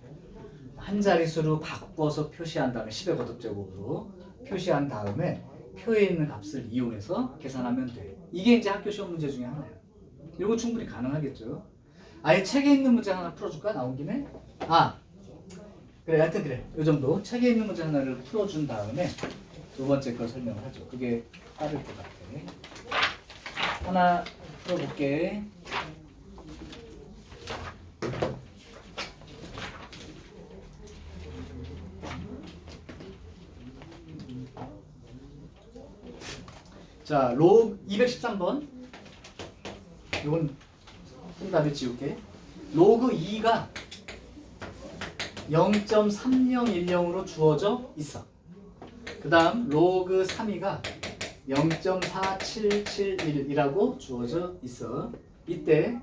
한 자릿수로 바꿔서 표시한 다음에 10의 거듭제곱으로 표시한 다음에 표에 있는 값을 이용해서 계산하면 돼. 이게 이제 학교 시험 문제 중에 하나예요. 이거 충분히 가능하겠죠. 아예 책에 있는 문제 하나 풀어줄까? 나온 김에? 그래, 하여튼 그래. 이 정도 책에 있는 문제 하나를 풀어준 다음에 두 번째 걸 설명을 하죠. 그게 빠를 것 같아. 하나 풀어볼게. 자, 로그 213번. 이건 푼 다음에 지울게. 로그 2가 0.3010으로 주어져 있어. 그 다음 로그 3이가 0.4771이라고 주어져 있어. 이때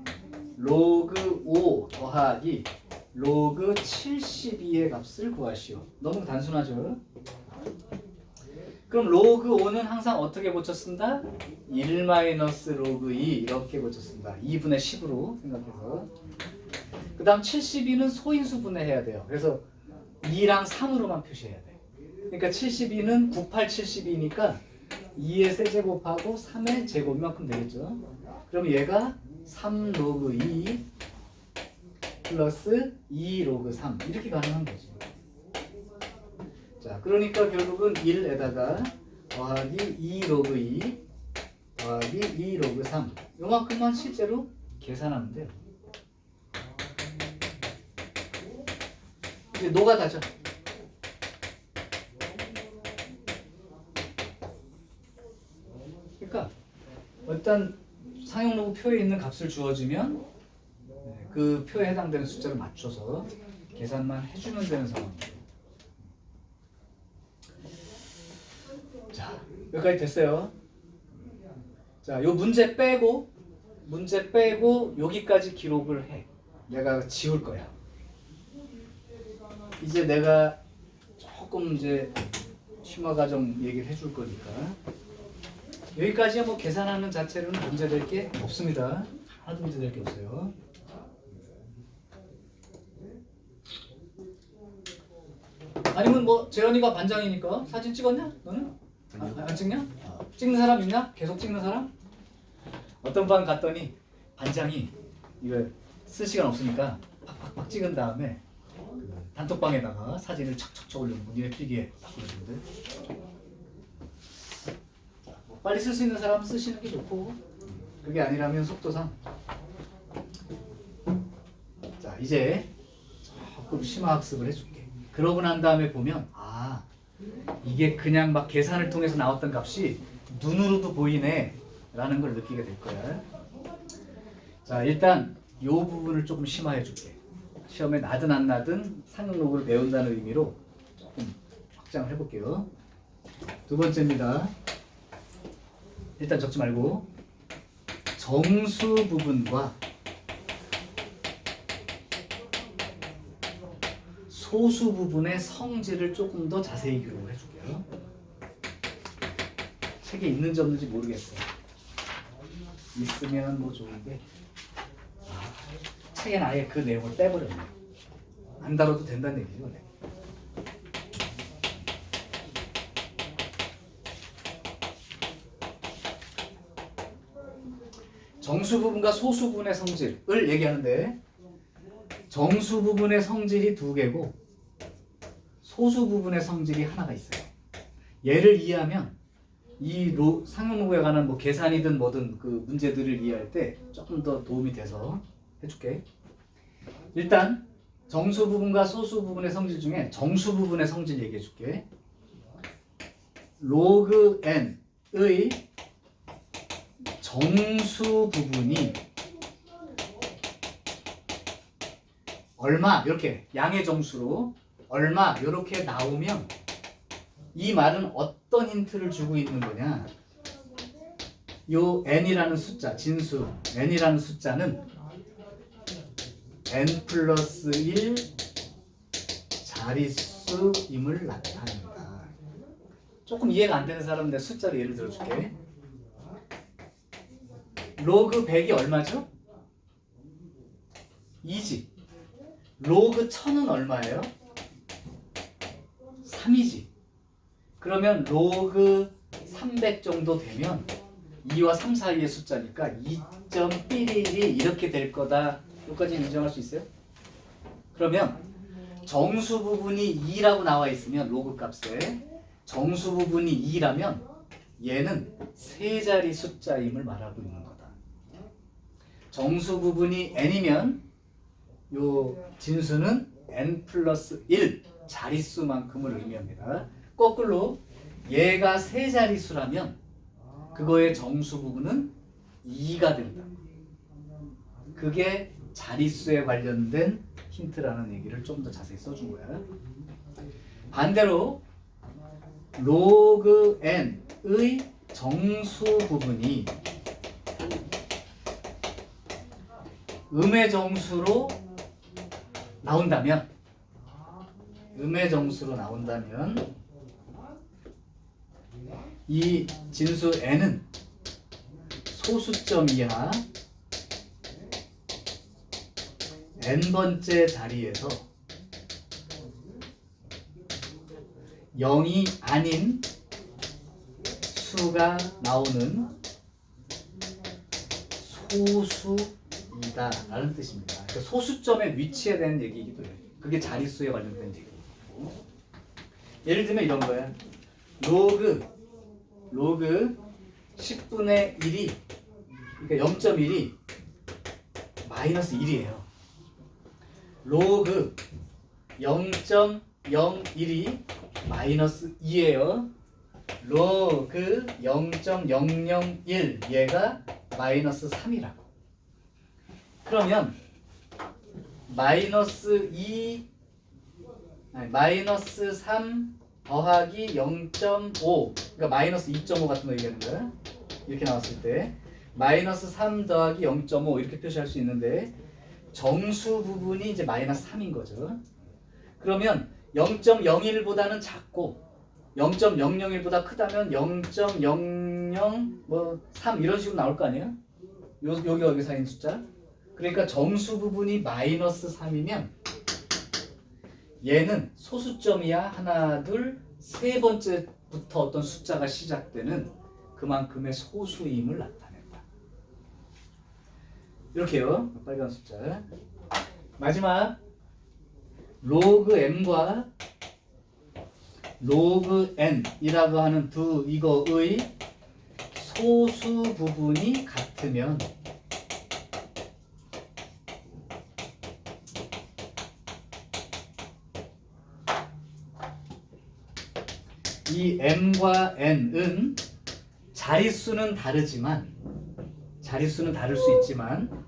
로그 5 더하기 로그 72의 값을 구하시오. 너무 단순하죠? 그럼 로그 5는 항상 어떻게 고쳐 쓴다? 1 마이너스 로그 2 이렇게 고쳐 쓴다. 2분의 10으로 생각해서. 그 다음 72는 소인수 분해해야 돼요. 그래서 2랑 3으로만 표시해야 돼. 그러니까 72는 9872니까 2의 세제곱하고 3의 제곱만큼 되겠죠. 그럼 얘가 3 로그 2 플러스 2 로그 3 이렇게 가능한 거지. 자, 그러니까 결국은 1에다가 더하기 2 로그 2 더하기 2 로그 3 요만큼만 실제로 계산하면 돼요. 이제 노가다죠. 그러니까 일단 상용로그 표에 있는 값을 주어지면 그 표에 해당되는 숫자를 맞춰서 계산만 해주면 되는 상황이에요. 자, 여기까지 됐어요. 자, 요 문제 빼고 여기까지 기록을 해. 내가 지울 거야. 이제 내가 조금 이제 심화 과정 얘기를 해줄 거니까 여기까지 뭐 계산하는 자체로는 문제될 게 없습니다. 하나도 문제될 게 없어요. 아니면 뭐 재현이가 반장이니까 사진 찍었냐? 너는? 안 찍냐? 찍는 사람 있냐? 계속 찍는 사람? 어떤 반 갔더니 반장이 이거 쓸 시간 없으니까 팍팍팍 찍은 다음에 그 단톡방에다가 사진을 척척척 올려놓고 니네 필기해 딱 그러는데 빨리 쓸 수 있는 사람 쓰시는 게 좋고 그게 아니라면 속도상 자 이제 조금 심화학습을 해줄게. 그러고 난 다음에 보면 이게 그냥 막 계산을 통해서 나왔던 값이 눈으로도 보이네 라는 걸 느끼게 될 거야. 자 일단 이 부분을 조금 심화해 줄게. 시험에 나든 안 나든 상용로그를 배운다는 의미로 조금 확장을 해볼게요. 두 번째입니다. 일단 적지 말고 정수 부분과 소수 부분의 성질을 조금 더 자세히 기록을 해줄게요. 책에 있는지 없는지 모르겠어. 있으면 뭐 좋은데 책에는 아예 그 내용을 빼버렸네. 안 다뤄도 된다는 얘기죠. 정수 부분과 소수 부분의 성질을 얘기하는데 정수 부분의 성질이 두 개고 소수 부분의 성질이 하나가 있어요. 얘를 이해하면 이 상용로그에 관한 뭐 계산이든 뭐든 그 문제들을 이해할 때 조금 더 도움이 돼서 해줄게. 일단 정수 부분과 소수 부분의 성질 중에 정수 부분의 성질 얘기해줄게. 로그 n의 정수 부분이 얼마 이렇게 양의 정수로 얼마 이렇게 나오면 이 말은 어떤 힌트를 주고 있는 거냐? 요 n이라는 숫자, 진수 n이라는 숫자는 n 플러스 1 자릿수임을 나타낸다. 조금 이해가 안 되는 사람은 내가 숫자로 예를 들어줄게. 로그 100이 얼마죠? 2지. 로그 1000은 얼마예요? 3이지. 그러면 로그 300 정도 되면 2와 3 사이의 숫자니까 2.11이 이렇게 될 거다. 여기까지 인정할 수 있어요? 그러면 정수 부분이 2라고 나와 있으면 로그 값에 정수 부분이 2라면 얘는 세 자리 숫자임을 말하고 있는 거다. 정수 부분이 n이면 요 진수는 n 플러스 1 자릿수만큼을 의미합니다. 거꾸로 얘가 세 자릿수라면 그거의 정수 부분은 2가 된다. 그게 자릿수에 관련된 힌트라는 얘기를 좀 더 자세히 써준 거야. 반대로 로그 n의 정수 부분이 음의 정수로 나온다면 이 진수 n은 소수점 이하 n번째 자리에서 0이 아닌 수가 나오는 소수이다 라는 뜻입니다. 그러니까 소수점의 위치에 대한 얘기이기도 해요. 그게 자릿수에 관련된 얘기고. 예를 들면 이런 거야. 로그 10분의 1이 그러니까 0.1이 마이너스 1이에요. 로그 0.01이 마이너스 2예요. 로그 0.001 얘가 마이너스 3이라고. 그러면 마이너스 3 더하기 0.5 그러니까 마이너스 2.5 같은 거 얘기하는 거야. 이렇게 나왔을 때 마이너스 3 더하기 0.5 이렇게 표시할 수 있는데 정수 부분이 이제 마이너스 3인 거죠. 그러면 0.01보다는 작고 0.001보다 크다면 0.00 이런 식으로 나올 거 아니에요? 여기 사이인 숫자. 그러니까 정수 부분이 마이너스 3이면 얘는 소수점이야 하나, 둘, 세 번째부터 어떤 숫자가 시작되는 그만큼의 소수임을 나타낸다. 이렇게요. 빨간 숫자. 마지막 로그 m과 로그 n이라고 하는 이거의 소수 부분이 같으면 이 m과 n은 자릿수는 다를 수 있지만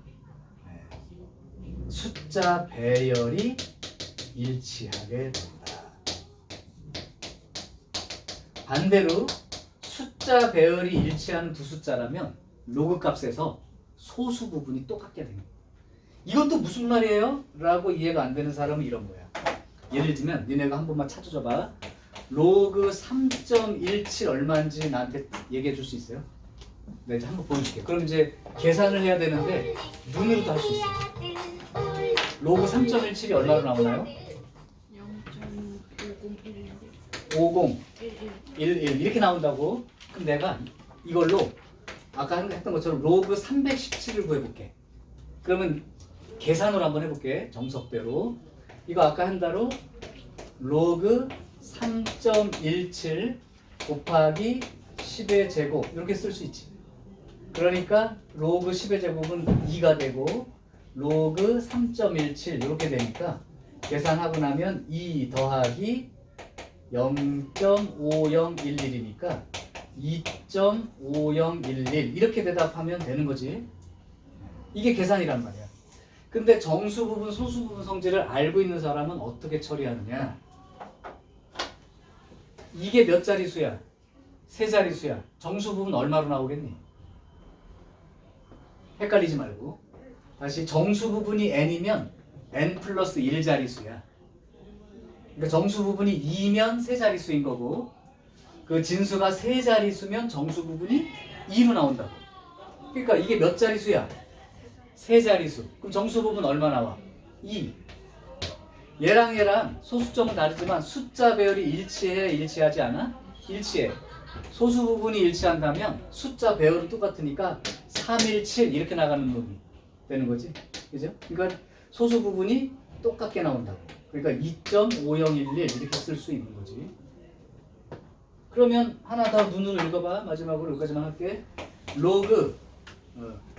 숫자 배열이 일치하게 된다. 반대로 숫자 배열이 일치하는 두 숫자라면 로그 값에서 소수 부분이 똑같게 됩니다. 이것도 무슨 말이에요? 라고 이해가 안 되는 사람은 이런 거야. 예를 들면 니네가 한 번만 찾아줘봐. 로그 3.17 얼마인지 나한테 얘기해 줄 수 있어요? 네, 이제 한번 보여줄게. 그럼 이제 계산을 해야 되는데 눈으로도 할 수 있어요. 로그 3.17이 얼마로 나오나요? 5011 이렇게 나온다고? 그럼 내가 이걸로 아까 했던 것처럼 로그 317을 구해볼게. 그러면 계산으로 한번 해볼게. 정석대로. 이거 아까 한 대로 로그 3.17 곱하기 10의 제곱 이렇게 쓸 수 있지. 그러니까 로그 10의 제곱은 2가 되고 로그 3.17 이렇게 되니까 계산하고 나면 2 더하기 0.5011이니까 2.5011 이렇게 대답하면 되는 거지. 이게 계산이란 말이야. 근데 정수 부분, 소수 부분 성질을 알고 있는 사람은 어떻게 처리하느냐? 이게 몇 자릿수야? 세 자릿수야. 정수 부분 얼마로 나오겠니? 헷갈리지 말고. 다시 정수 부분이 n이면 n 플러스 1자릿수야. 그러니까 정수 부분이 2면 세 자릿수인 거고 그 진수가 세 자릿수면 정수 부분이 2로 나온다고. 그러니까 이게 몇 자릿수야? 세 자릿수. 그럼 정수 부분 얼마 나와? 2. 얘랑 소수점은 다르지만 숫자 배열이 일치해, 일치하지 않아? 일치해. 소수 부분이 일치한다면 숫자 배열은 똑같으니까 317 이렇게 나가는 놈이 되는 거지. 그죠? 그러니까 소수 부분이 똑같게 나온다고. 그러니까 2.5011 이렇게 쓸 수 있는 거지. 그러면 하나 더 눈으로 읽어봐. 마지막으로 여기까지만 할게. 로그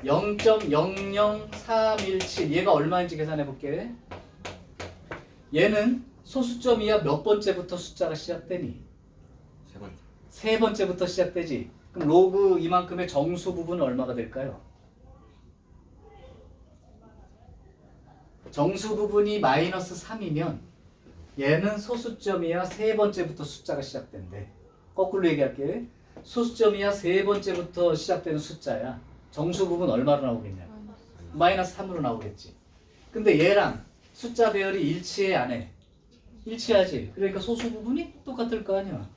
0.00317 얘가 얼마인지 계산해 볼게. 얘는 소수점이야 몇 번째부터 숫자가 시작되니? 세 번째. 세 번째부터 시작되지. 그럼 로그 이만큼의 정수 부분은 얼마가 될까요? 정수 부분이 마이너스 3이면 얘는 소수점이야 세 번째부터 숫자가 시작된대. 거꾸로 얘기할게. 소수점이야 세 번째부터 시작되는 숫자야. 정수 부분 얼마로 나오겠냐? 마이너스 3으로 나오겠지. 근데 얘랑 숫자 배열이 일치해 안 해? 일치하지. 그러니까 소수 부분이 똑같을 거 아니야.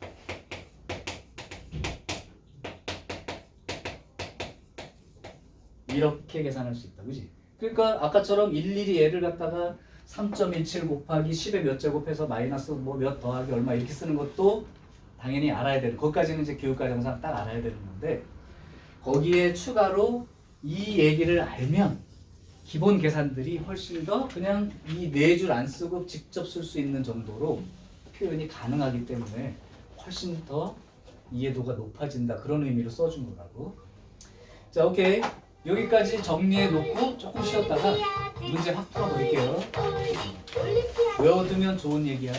이렇게 계산할 수 있다. 그지? 그러니까 아까처럼 일일이 얘를 갖다가 3.17 곱하기 10의 몇 제곱해서 마이너스 뭐 몇 더하기 얼마 이렇게 쓰는 것도 당연히 알아야 되는. 거기까지는 이제 교육과정상 딱 알아야 되는 건데 거기에 추가로 이 얘기를 알면 기본 계산들이 훨씬 더 그냥 이 네 줄 안 쓰고 직접 쓸 수 있는 정도로 표현이 가능하기 때문에 훨씬 더 이해도가 높아진다. 그런 의미로 써준 거라고. 자, 오케이. 여기까지 정리해 놓고 조금 쉬었다가 문제 확 풀어볼게요. 외워두면 좋은 얘기야.